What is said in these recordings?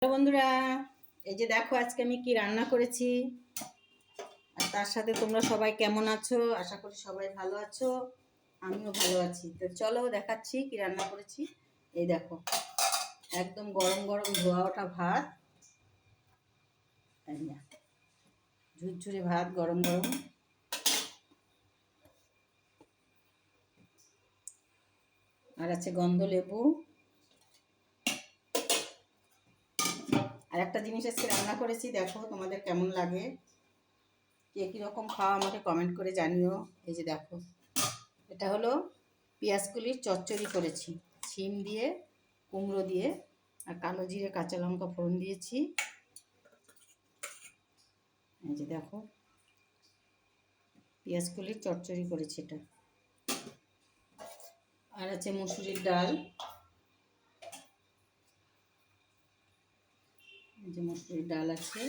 Hello বন্ধুরা, এই যে দেখো আজকে আমি কি রান্না করেছি। আর তার সাথে তোমরা সবাই কেমন আছো? আশা করি সবাই ভালো আছো, আমিও ভালো আছি। তো চলো দেখাচ্ছি কি রান্না করেছি। এই দেখো, একদম গরম গরম ধোয়া ওঠা ভাত, ঝুরঝুরে ভাত গরম গরম। আর আছে গন্ধ লেবু। আর একটা জিনিস আজকে রান্না করেছি, দেখো তোমাদের কেমন লাগে, কে কীরকম খাওয়া আমাকে কমেন্ট করে জানিও। এই যে দেখো, এটা হলো পেঁয়াজকলির চচ্চড়ি করেছি, শিম দিয়ে, কুমড়ো দিয়ে, আর কালো জিরে কাঁচা লঙ্কা ফোড়ন দিয়েছি। এই যে দেখো, পেঁয়াজকলির চচ্চড়ি করেছি এটা। আর আছে মুসুরির ডাল, এই যে মুসুরির ডাল আছে।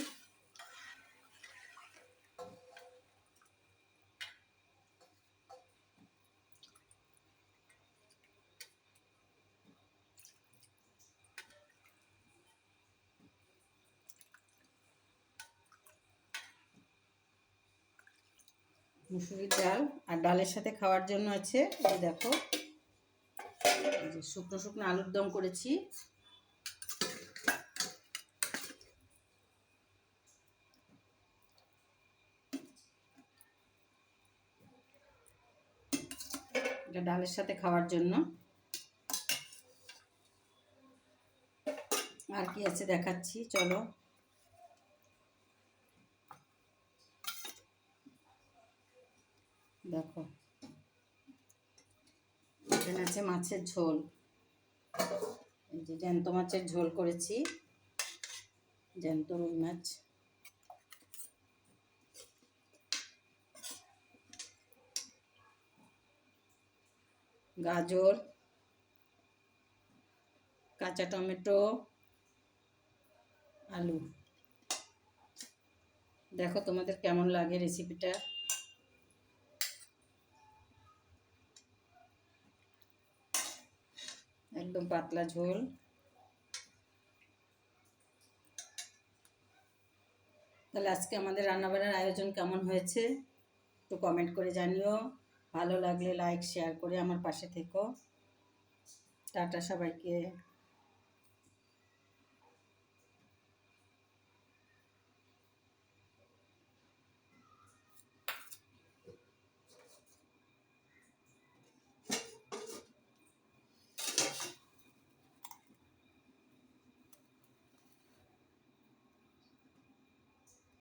মুসুরির ডাল আর ডালের সাথে খাওয়ার জন্য আছে, এই দেখো, এই যে শুকনো শুকনো আলুর দম করেছি। এটা ডালের সাথে খাওয়ার জন্য। আর কি আছে দেখাচ্ছি, চলো। দেখো, এখানে আছে মাছের ঝোল, এই যে জ্যান্ত মাছের ঝোল করেছি, জ্যান্ত রুই মাছ। গাজর, কাঁচা টমেটো, আলু। দেখো তোমাদের কেমন লাগে রেসিপিটা। একদম পাতলা ঝোল। তাহলে আজকে আমাদের রান্নাবান্নার আয়োজন কেমন হয়েছে একটু কমেন্ট করে জানিও। ভালো লাগলে লাইক শেয়ার করে আমার পাশে থেকো। টাটা সবাইকে।